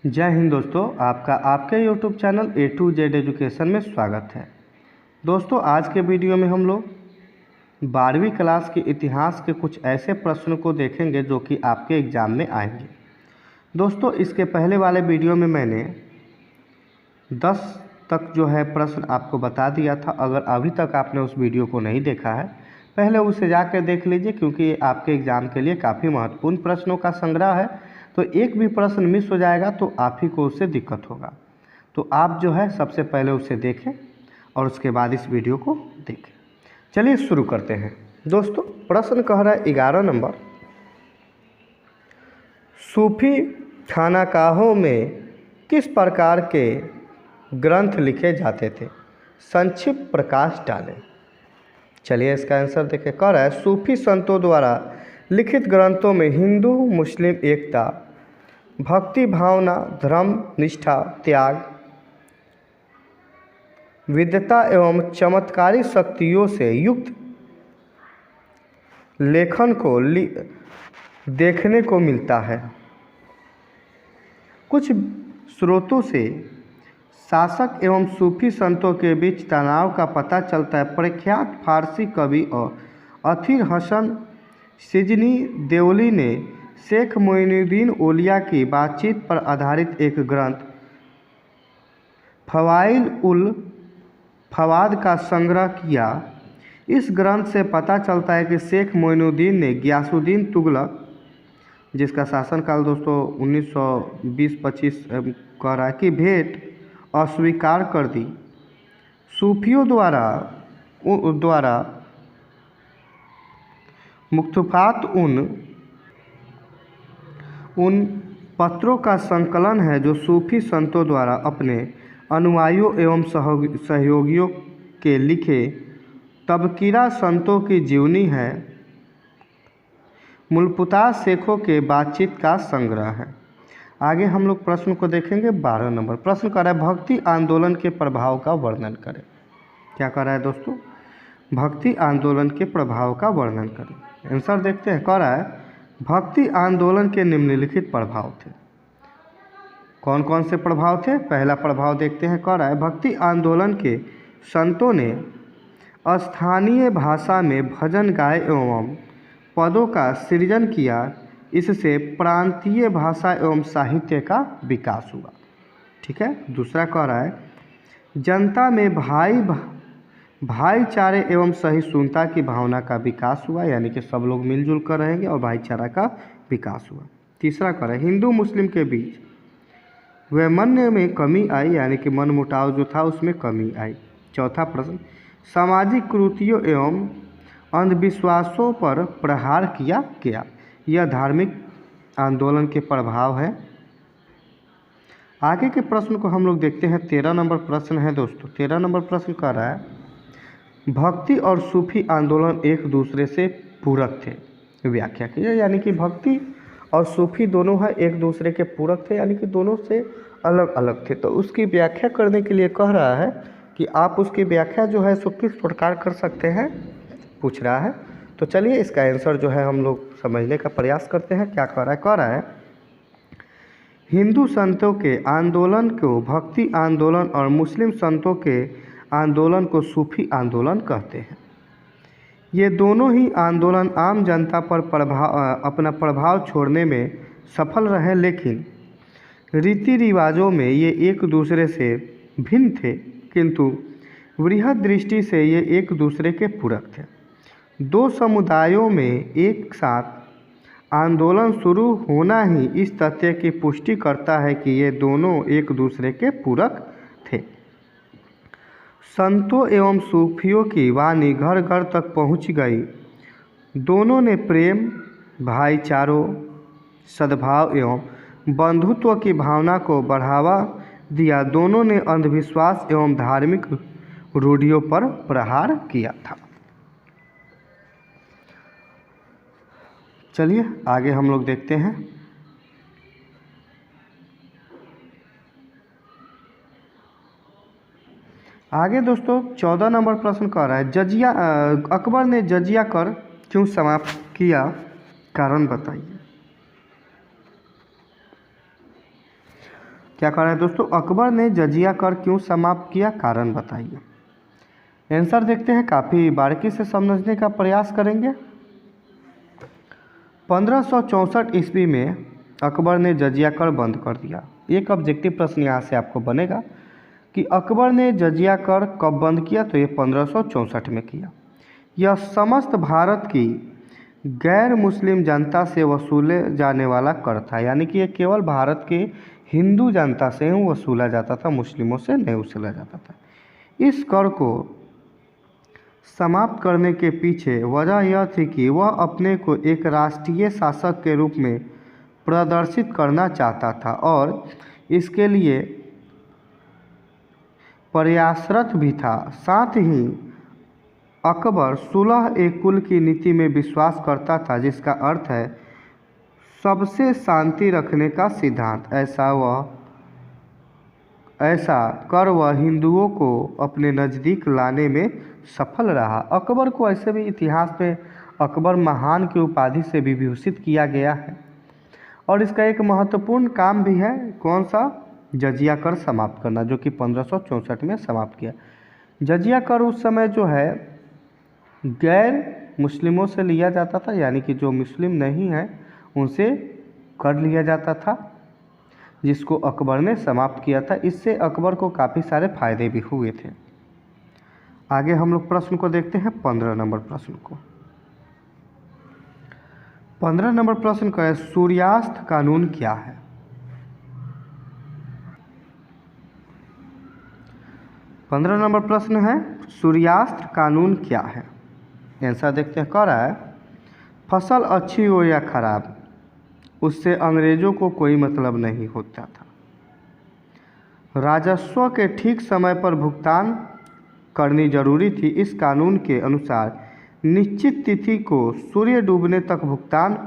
जय हिंद दोस्तों, आपका आपके YouTube channel A to Z education में स्वागत है। दोस्तों, आज के वीडियो में हम लोग 12वीं क्लास के इतिहास के कुछ ऐसे प्रश्नों को देखेंगे जो कि आपके एग्ज़ाम में आएंगे। दोस्तों, इसके पहले वाले वीडियो में मैंने 10 तक जो है प्रश्न आपको बता दिया था। अगर अभी तक आपने उस वीडियो को नहीं देखा है, पहले उसे जाकर देख लीजिए, क्योंकि ये आपके एग्ज़ाम के लिए काफ़ी महत्वपूर्ण प्रश्नों का संग्रह है। तो एक भी प्रश्न मिस हो जाएगा तो आप ही को उससे दिक्कत होगा। तो आप जो है सबसे पहले उसे देखें और उसके बाद इस वीडियो को देखें। चलिए शुरू करते हैं। दोस्तों, प्रश्न कह रहा है 11 नंबर, सूफी खानाकाहों में किस प्रकार के ग्रंथ लिखे जाते थे? संक्षिप्त प्रकाश डालें। चलिए इसका आंसर देखें। कह रहा है सूफी संतों द्वारा लिखित ग्रंथों में हिंदू मुस्लिम एकता, भक्ति भावना, धर्म निष्ठा, त्याग, विद्वता एवं चमत्कारी शक्तियों से युक्त लेखन को देखने को मिलता है। कुछ स्रोतों से शासक एवं सूफी संतों के बीच तनाव का पता चलता है। प्रख्यात फारसी कवि और अथीर हसन सिजनी देवली ने शेख मोइनुद्दीन औलिया की बातचीत पर आधारित एक ग्रंथ फवाइल उल फवाद का संग्रह किया। इस ग्रंथ से पता चलता है कि शेख मोइनुद्दीन ने गियासुद्दीन तुगलक, जिसका शासनकाल दोस्तों 1920-25 कह रहा है, की भेंट अस्वीकार कर दी। सूफियों द्वारा मुख्तफात उन पत्रों का संकलन है जो सूफी संतों द्वारा अपने अनुयायियों एवं सहयोगियों के लिखे तबकीरा संतों की जीवनी है। मुल्पुता शेखों के बातचीत का संग्रह है। आगे हम लोग प्रश्न को देखेंगे। 12 नंबर प्रश्न कर रहा है भक्ति आंदोलन के प्रभाव का वर्णन करें। क्या कर रहा है दोस्तों? भक्ति आंदोलन के प्रभाव का वर्णन करें। आंसर देखते हैं। कह रहा है भक्ति आंदोलन के निम्नलिखित प्रभाव थे। कौन कौन से प्रभाव थे? पहला प्रभाव देखते हैं। कह रहा है भक्ति आंदोलन के संतों ने स्थानीय भाषा में भजन गाए एवं पदों का सृजन किया। इससे प्रांतीय भाषा एवं साहित्य का विकास हुआ। ठीक है। दूसरा कह रहा है जनता में भाईचारे एवं सहिष्णुता की भावना का विकास हुआ, यानी कि सब लोग मिलजुल कर रहेंगे और भाईचारा का विकास हुआ। तीसरा कह रहा है हिंदू मुस्लिम के बीच वैमनस्य में कमी आई, यानी कि मनमुटाव जो था उसमें कमी आई। चौथा प्रश्न सामाजिक कुरीतियों एवं अंधविश्वासों पर प्रहार किया गया। यह धार्मिक आंदोलन के प्रभाव है। आगे के प्रश्न को हम लोग देखते हैं। 13 नंबर प्रश्न है दोस्तों। 13 नंबर प्रश्न कर रहा है भक्ति और सूफी आंदोलन एक दूसरे से पूरक थे। व्याख्या कीजिए। यानी कि भक्ति और सूफी दोनों है एक दूसरे के पूरक थे, यानी कि दोनों से अलग अलग थे। तो उसकी व्याख्या करने के लिए कह रहा है कि आप उसकी व्याख्या जो है सो किस प्रकार कर सकते हैं, पूछ रहा है। तो चलिए इसका आंसर जो है हम लोग समझने का प्रयास करते हैं। क्या कह रहा है? कह रहा है हिंदू संतों के आंदोलन को भक्ति आंदोलन और मुस्लिम संतों के आंदोलन को सूफी आंदोलन कहते हैं। ये दोनों ही आंदोलन आम जनता पर अपना प्रभाव छोड़ने में सफल रहे, लेकिन रीति रिवाजों में ये एक दूसरे से भिन्न थे, किंतु बृहद दृष्टि से ये एक दूसरे के पूरक थे। दो समुदायों में एक साथ आंदोलन शुरू होना ही इस तथ्य की पुष्टि करता है कि ये दोनों एक दूसरे के पूरक थे। संतों एवं सूफियों की वाणी घर घर तक पहुंच गई। दोनों ने प्रेम, भाईचारों, सद्भाव एवं बंधुत्व की भावना को बढ़ावा दिया। दोनों ने अंधविश्वास एवं धार्मिक रूढ़ियों पर प्रहार किया था। चलिए आगे हम लोग देखते हैं। आगे दोस्तों 14 नंबर प्रश्न कह रहा है अकबर ने जजिया कर क्यों समाप्त किया? कारण बताइए। क्या कह रहा है दोस्तों, अकबर ने जजिया कर क्यों समाप्त किया, कारण बताइए। आंसर देखते हैं, काफ़ी बारीकी से समझने का प्रयास करेंगे। 1564 ईस्वी में अकबर ने जजिया कर बंद कर दिया। एक ऑब्जेक्टिव प्रश्न यहाँ से आपको बनेगा कि अकबर ने जजिया कर कब बंद किया, तो ये 1564 में किया। यह समस्त भारत की गैर मुस्लिम जनता से वसूले जाने वाला कर था, यानी कि ये केवल भारत के हिंदू जनता से ही वसूला जाता था, मुस्लिमों से नहीं वसूला जाता था। इस कर को समाप्त करने के पीछे वजह यह थी कि वह अपने को एक राष्ट्रीय शासक के रूप में प्रदर्शित करना चाहता था और इसके लिए प्रयासरत भी था। साथ ही अकबर सुलह एक कुल की नीति में विश्वास करता था, जिसका अर्थ है सबसे शांति रखने का सिद्धांत। ऐसा कर वह हिंदुओं को अपने नज़दीक लाने में सफल रहा। अकबर को ऐसे भी इतिहास में अकबर महान की उपाधि से विभूषित किया गया है और इसका एक महत्वपूर्ण काम भी है, कौन सा, जजिया कर समाप्त करना, जो कि 1564 में समाप्त किया। जजिया कर उस समय जो है गैर मुस्लिमों से लिया जाता था, यानी कि जो मुस्लिम नहीं है उनसे कर लिया जाता था, जिसको अकबर ने समाप्त किया था। इससे अकबर को काफ़ी सारे फायदे भी हुए थे। आगे हम लोग प्रश्न को देखते हैं, 15 नंबर प्रश्न को। 15 नंबर प्रश्न का है, सूर्यास्त कानून क्या है। 15 नंबर प्रश्न है, सूर्यास्त कानून क्या है। आंसर देखते हैं, कह रहा है फसल अच्छी हो या खराब, उससे अंग्रेज़ों को कोई मतलब नहीं होता था। राजस्व के ठीक समय पर भुगतान करनी जरूरी थी। इस कानून के अनुसार निश्चित तिथि को सूर्य डूबने तक भुगतान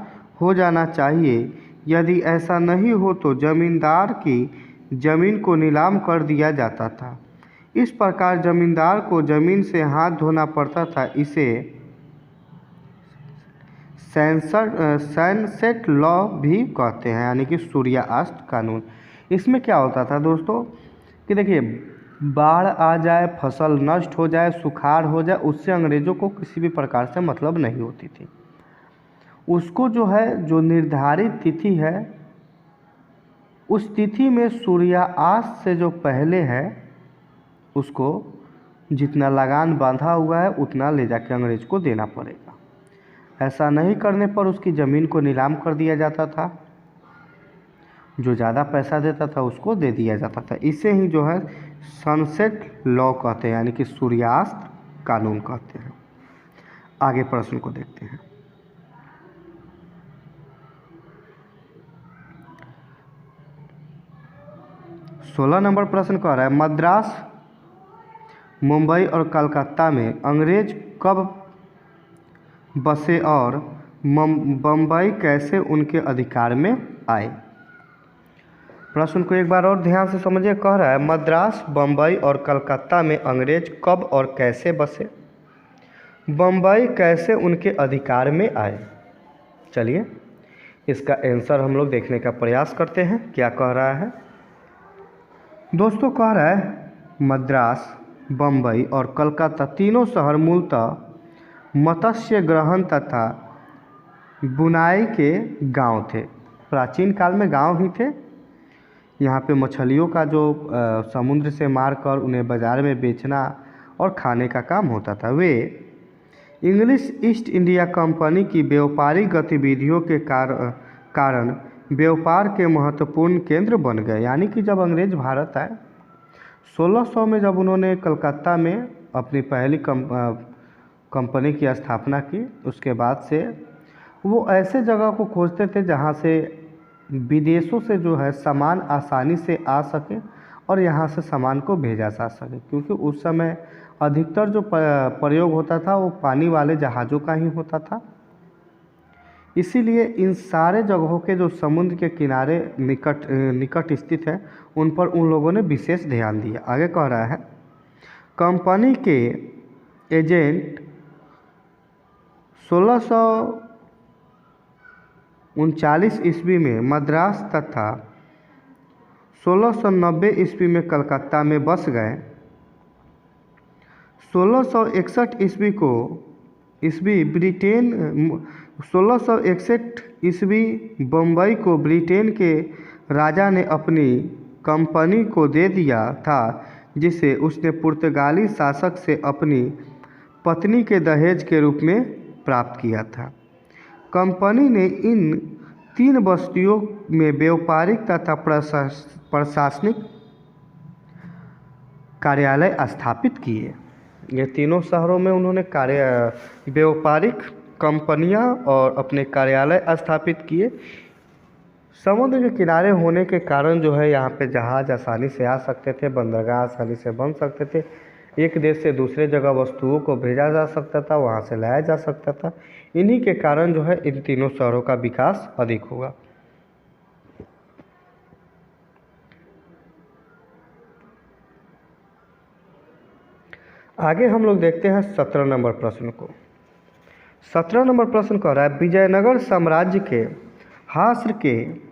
हो जाना चाहिए। यदि ऐसा नहीं हो तो जमींदार की जमीन को नीलाम कर दिया जाता था। इस प्रकार जमींदार को जमीन से हाथ धोना पड़ता था। इसे सनसेट लॉ भी कहते हैं, यानी कि सूर्यास्त कानून। इसमें क्या होता था दोस्तों कि देखिए, बाढ़ आ जाए, फसल नष्ट हो जाए, सुखाड़ हो जाए, उससे अंग्रेज़ों को किसी भी प्रकार से मतलब नहीं होती थी। उसको जो है, जो निर्धारित तिथि है, उस तिथि में सूर्यास्त से जो पहले है उसको जितना लगान बांधा हुआ है उतना ले जाके अंग्रेज़ को देना पड़ेगा। ऐसा नहीं करने पर उसकी ज़मीन को नीलाम कर दिया जाता था, जो ज़्यादा पैसा देता था उसको दे दिया जाता था। इसे ही जो है सनसेट लॉ कहते हैं, यानी कि सूर्यास्त कानून कहते हैं। आगे प्रश्न को देखते हैं। सोलह नंबर प्रश्न कह रहा है, मद्रास, मुंबई और कलकत्ता में अंग्रेज कब बसे और बम्बई कैसे उनके अधिकार में आए। प्रश्न को एक बार और ध्यान से समझिए। कह रहा है मद्रास, बम्बई और कलकत्ता में अंग्रेज कब और कैसे बसे, बम्बई कैसे उनके अधिकार में आए। चलिए इसका आंसर हम लोग देखने का प्रयास करते हैं, क्या कह रहा है दोस्तों। कह रहा है मद्रास, बम्बई और कलकत्ता तीनों शहर मूलतः मत्स्य ग्रहण तथा बुनाई के गांव थे। प्राचीन काल में गांव ही थे। यहाँ पे मछलियों का जो समुद्र से मारकर उन्हें बाज़ार में बेचना और खाने का काम होता था। वे इंग्लिश ईस्ट इंडिया कंपनी की व्यापारिक गतिविधियों के कारण व्यापार के महत्वपूर्ण केंद्र बन गए। यानी कि जब अंग्रेज भारत आए 1600 में, जब उन्होंने कलकत्ता में अपनी पहली कंपनी की स्थापना की, उसके बाद से वो ऐसे जगह को खोजते थे जहाँ से विदेशों से जो है सामान आसानी से आ सके और यहाँ से सामान को भेजा जा सके, क्योंकि उस समय अधिकतर जो प्रयोग होता था वो पानी वाले जहाज़ों का ही होता था। इसीलिए इन सारे जगहों के जो समुद्र के किनारे निकट स्थित है उन पर उन लोगों ने विशेष ध्यान दिया। आगे कह रहा है कंपनी के एजेंट 1639 ईस्वी में मद्रास तथा 1690 ईस्वी में कलकत्ता में बस गए। 1661 ईस्वी बम्बई को ब्रिटेन के राजा ने अपनी कंपनी को दे दिया था, जिसे उसने पुर्तगाली शासक से अपनी पत्नी के दहेज के रूप में प्राप्त किया था। कंपनी ने इन 3 बस्तियों में व्यापारिक तथा प्रशासनिक कार्यालय स्थापित किए। ये तीनों शहरों में उन्होंने व्यापारिक कंपनियां और अपने कार्यालय स्थापित किए। समुद्र के किनारे होने के कारण जो है यहाँ पे जहाज़ आसानी से आ सकते थे, बंदरगाह आसानी से बन सकते थे, एक देश से दूसरे जगह वस्तुओं को भेजा जा सकता था, वहाँ से लाया जा सकता था। इन्हीं के कारण जो है इन तीनों शहरों का विकास अधिक हुआ। आगे हम लोग देखते हैं 17 नंबर प्रश्न को। 17 नंबर प्रश्न कह रहा है विजयनगर साम्राज्य के हास्य के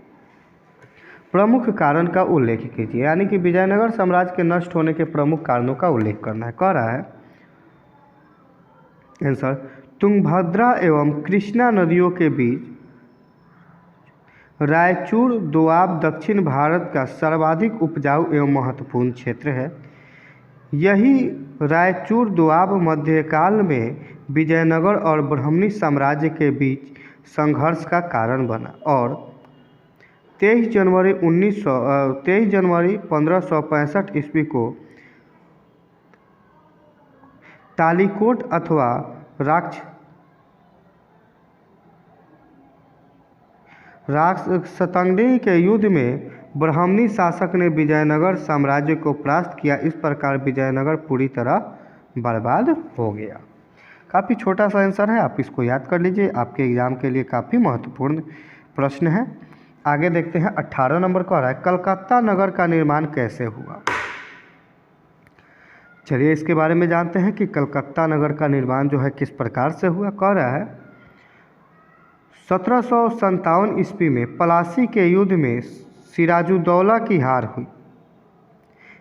प्रमुख कारण का उल्लेख कीजिए। यानी कि विजयनगर साम्राज्य के नष्ट होने के प्रमुख कारणों का उल्लेख करना है। कह रहा है आंसर, तुंगभद्रा एवं कृष्णा नदियों के बीच रायचूर दोआब दक्षिण भारत का सर्वाधिक उपजाऊ एवं महत्वपूर्ण क्षेत्र है। यही रायचूर दोआब मध्यकाल में विजयनगर और ब्राह्मणी साम्राज्य के बीच संघर्ष का कारण बना और 23 जनवरी 1565 ईस्वी को तालीकोट अथवा राक्षसतंगनी के युद्ध में ब्राह्मणी शासक ने विजयनगर साम्राज्य को परास्त किया। इस प्रकार विजयनगर पूरी तरह बर्बाद हो गया। काफ़ी छोटा सा आंसर है, आप इसको याद कर लीजिए, आपके एग्जाम के लिए काफ़ी महत्वपूर्ण प्रश्न है। आगे देखते हैं 18 नंबर का, है कलकत्ता नगर का निर्माण कैसे हुआ। चलिए इसके बारे में जानते हैं कि कलकत्ता नगर का निर्माण जो है किस प्रकार से हुआ। कह रहा है 1757 ईस्वी में प्लासी के युद्ध में सिराजुद्दौला की हार हुई।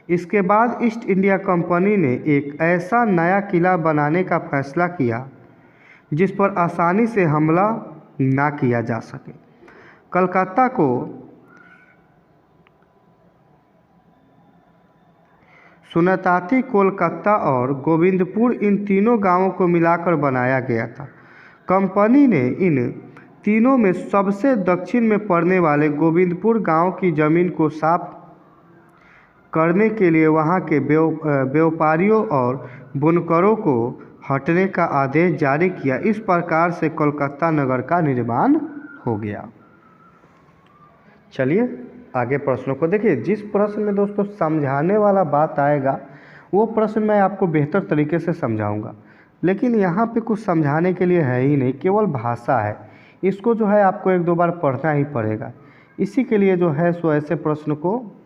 इसके बाद ईस्ट इंडिया कंपनी ने एक ऐसा नया किला बनाने का फैसला किया जिस पर आसानी से हमला ना किया जा सके। कलकत्ता को सुनताती, कोलकाता और गोविंदपुर इन तीनों गांवों को मिलाकर बनाया गया था। कंपनी ने इन तीनों में सबसे दक्षिण में पड़ने वाले गोविंदपुर गांव की ज़मीन को साफ करने के लिए वहां के व्यापारियों और बुनकरों को हटने का आदेश जारी किया। इस प्रकार से कोलकाता नगर का निर्माण हो गया। चलिए आगे प्रश्नों को देखिए। जिस प्रश्न में दोस्तों समझाने वाला बात आएगा वो प्रश्न मैं आपको बेहतर तरीके से समझाऊंगा, लेकिन यहाँ पे कुछ समझाने के लिए है ही नहीं, केवल भाषा है। इसको जो है आपको 1-2 बार पढ़ना ही पड़ेगा। इसी के लिए जो है सो ऐसे प्रश्न को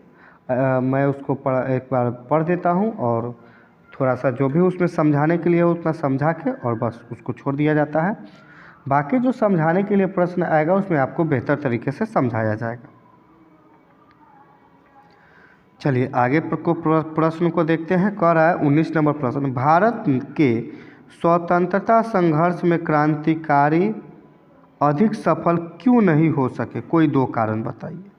मैं उसको एक बार पढ़ देता हूँ और थोड़ा सा जो भी उसमें समझाने के लिए उतना समझा के और बस उसको छोड़ दिया जाता है। बाकी जो समझाने के लिए प्रश्न आएगा उसमें आपको बेहतर तरीके से समझाया जाएगा। चलिए आगे प्रश्न को देखते हैं। कह रहा है 19 नंबर प्रश्न, भारत के स्वतंत्रता संघर्ष में क्रांतिकारी अधिक सफल क्यों नहीं हो सके, कोई 2 कारण बताइए।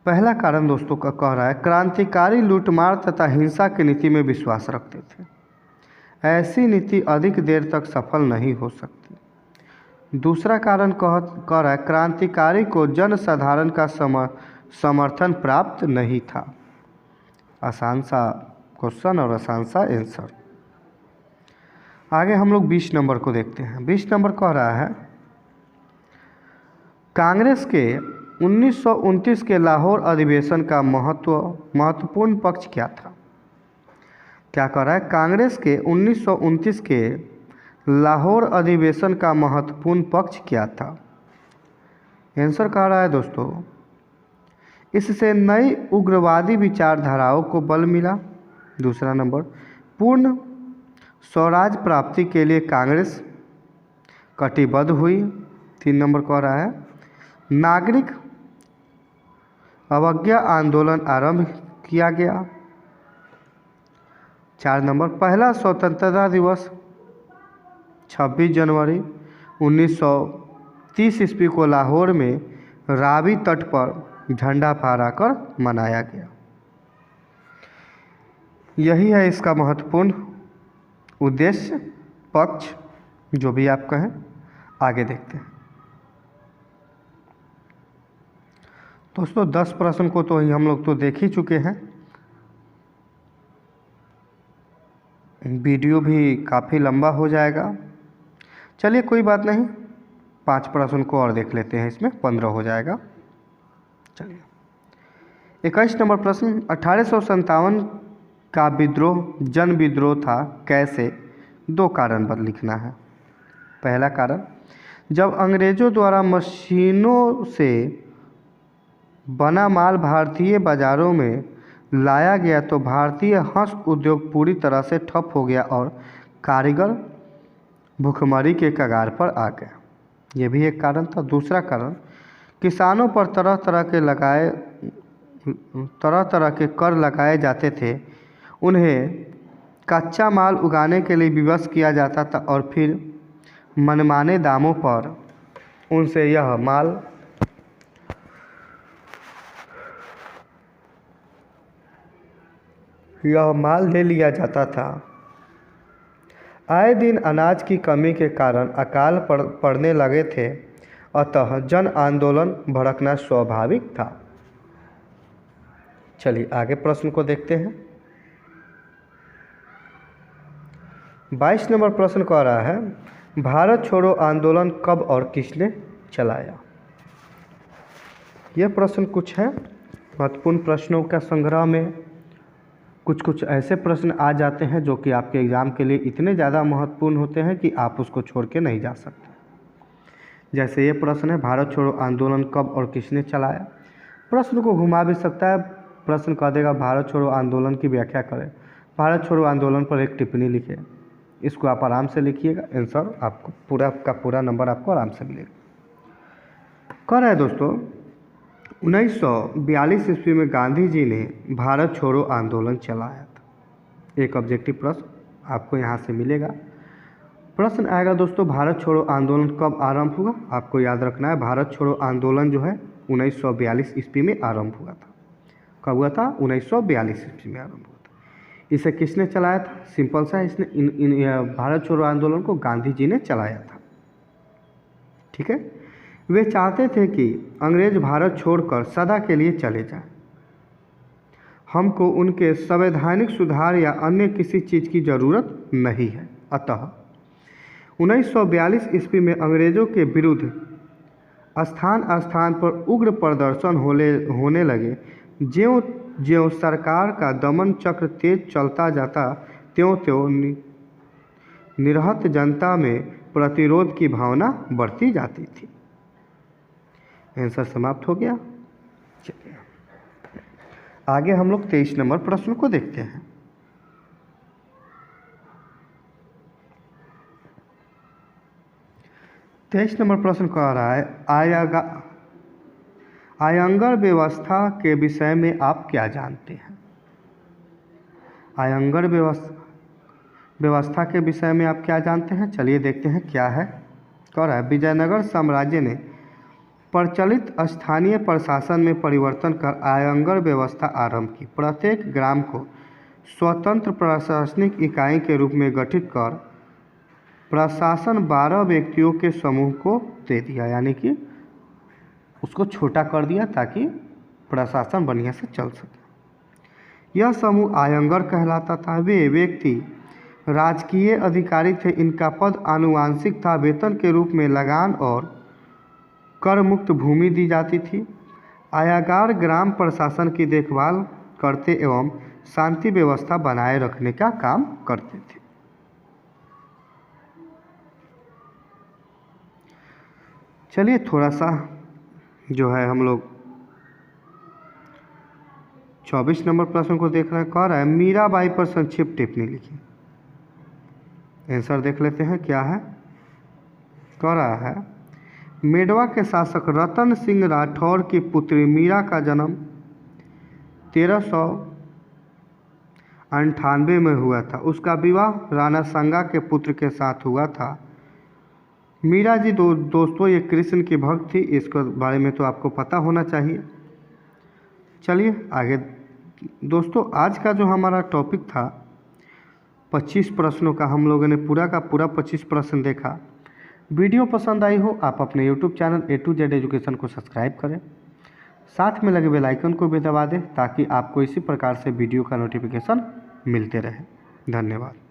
पहला कारण दोस्तों का कह रहा है क्रांतिकारी लूटमार तथा हिंसा की नीति में विश्वास रखते थे। ऐसी नीति अधिक देर तक सफल नहीं हो सकती। दूसरा कारण कह रहा है क्रांतिकारी को जनसाधारण का समर्थन प्राप्त नहीं था। आसान सा क्वेश्चन और आसान सा आंसर। आगे हम लोग 20 नंबर को देखते हैं। 20 नंबर कह रहा है कांग्रेस के 1929 के लाहौर अधिवेशन का महत्वपूर्ण पक्ष क्या था। क्या कह रहा है कांग्रेस के 1929 के लाहौर अधिवेशन का महत्वपूर्ण पक्ष क्या था। आंसर कह रहा है दोस्तों इससे नई उग्रवादी विचारधाराओं को बल मिला। दूसरा नंबर पूर्ण स्वराज प्राप्ति के लिए कांग्रेस कटिबद्ध हुई। 3 नंबर कह रहा है अवज्ञा आंदोलन आरंभ किया गया। 4 नंबर, पहला स्वतंत्रता दिवस 26 जनवरी 1930 ईस्वी को लाहौर में रावी तट पर झंडा फहराकर मनाया गया। यही है इसका महत्वपूर्ण उद्देश्य, पक्ष, जो भी आप कहें। आगे देखते हैं दोस्तों। 10 प्रश्न को तो हम लोग तो देख ही चुके हैं। वीडियो भी काफ़ी लंबा हो जाएगा। चलिए कोई बात नहीं, 5 प्रश्न को और देख लेते हैं, इसमें 15 हो जाएगा। चलिए 21 नंबर प्रश्न, 1857 का विद्रोह जन विद्रोह था कैसे? 2 कारण पर लिखना है। पहला कारण, जब अंग्रेज़ों द्वारा मशीनों से बना माल भारतीय बाज़ारों में लाया गया तो भारतीय हस्त उद्योग पूरी तरह से ठप हो गया और कारीगर भुखमरी के कगार पर आ गया। ये भी एक कारण था। दूसरा कारण, किसानों पर तरह तरह के कर लगाए जाते थे। उन्हें कच्चा माल उगाने के लिए विवश किया जाता था और फिर मनमाने दामों पर उनसे यह माल ले लिया जाता था। आए दिन अनाज की कमी के कारण अकाल पड़ने लगे थे, अतः जन आंदोलन भड़कना स्वाभाविक था। चलिए आगे प्रश्न को देखते हैं। 22 नंबर प्रश्न कह रहा है, भारत छोड़ो आंदोलन कब और किसने चलाया? यह प्रश्न कुछ है महत्वपूर्ण प्रश्नों का संग्रह में कुछ ऐसे प्रश्न आ जाते हैं जो कि आपके एग्ज़ाम के लिए इतने ज़्यादा महत्वपूर्ण होते हैं कि आप उसको छोड़ के नहीं जा सकते। जैसे ये प्रश्न है, भारत छोड़ो आंदोलन कब और किसने चलाया? प्रश्न को घुमा भी सकता है। प्रश्न कह देगा भारत छोड़ो आंदोलन की व्याख्या करें, भारत छोड़ो आंदोलन पर एक टिप्पणी लिखें। इसको आप आराम से लिखिएगा, आंसर आपको पूरा का पूरा नंबर आपको आराम से मिलेगा। कह रहा है दोस्तों, 1942 ईस्वी में गांधी जी ने भारत छोड़ो आंदोलन चलाया था। एक ऑब्जेक्टिव प्रश्न आपको यहाँ से मिलेगा। प्रश्न आएगा दोस्तों, भारत छोड़ो आंदोलन कब आरंभ हुआ? आपको याद रखना है, भारत छोड़ो आंदोलन जो है 1942 ईस्वी में आरंभ हुआ था। कब हुआ था? 1942 ईस्वी में आरंभ हुआ था। इसे किसने चलाया था? सिंपल सा, इसने भारत छोड़ो आंदोलन को गांधी जी ने चलाया था। ठीक है। वे चाहते थे कि अंग्रेज भारत छोड़कर सदा के लिए चले जाएं। हमको उनके संवैधानिक सुधार या अन्य किसी चीज़ की ज़रूरत नहीं है। अतः 1942 ईस्वी में अंग्रेज़ों के विरुद्ध स्थान स्थान पर उग्र प्रदर्शन होने लगे। ज्यों ज्यों सरकार का दमन चक्र तेज चलता जाता, त्यों त्यों निरहत जनता में प्रतिरोध की भावना बढ़ती जाती थी। आंसर समाप्त हो गया। चलिए आगे हम लोग 23 नंबर प्रश्न को देखते हैं। तेईस नंबर प्रश्न कह रहा है, आयंगर व्यवस्था के विषय में आप क्या जानते हैं? आयंगर व्यवस्था के विषय में आप क्या जानते हैं? चलिए देखते हैं क्या है। कह रहा है, विजयनगर साम्राज्य ने प्रचलित स्थानीय प्रशासन में परिवर्तन कर आयंगर व्यवस्था आरंभ की। प्रत्येक ग्राम को स्वतंत्र प्रशासनिक इकाई के रूप में गठित कर प्रशासन 12 व्यक्तियों के समूह को दे दिया, यानी कि उसको छोटा कर दिया ताकि प्रशासन बढ़िया से चल सके। यह समूह आयंगर कहलाता था। वे व्यक्ति राजकीय अधिकारी थे। इनका पद आनुवांशिक था। वेतन के रूप में लगान और कर मुक्त भूमि दी जाती थी। आयंगार ग्राम प्रशासन की देखभाल करते एवं शांति व्यवस्था बनाए रखने का काम करते थे। चलिए थोड़ा सा जो है हम लोग 24 नंबर प्रश्न को देख रहे हैं। कह रहा है, मीराबाई पर संक्षिप्त टिप्पणी लिखिए। आंसर देख लेते हैं क्या है। कह रहा है, मेड़वा के शासक रतन सिंह राठौर की पुत्री मीरा का जन्म 1398 में हुआ था। उसका विवाह राणा सांगा के पुत्र के साथ हुआ था। मीरा जी दोस्तों ये कृष्ण की भक्त थी, इसके बारे में तो आपको पता होना चाहिए। चलिए आगे दोस्तों, आज का जो हमारा टॉपिक था 25 प्रश्नों का, हम लोगों ने पूरा का पूरा 25 प्रश्न देखा। वीडियो पसंद आई हो आप अपने YouTube channel A to Z education को सब्सक्राइब करें, साथ में लगे बेल आइकन को भी दबा दें ताकि आपको इसी प्रकार से वीडियो का नोटिफिकेशन मिलते रहे। धन्यवाद।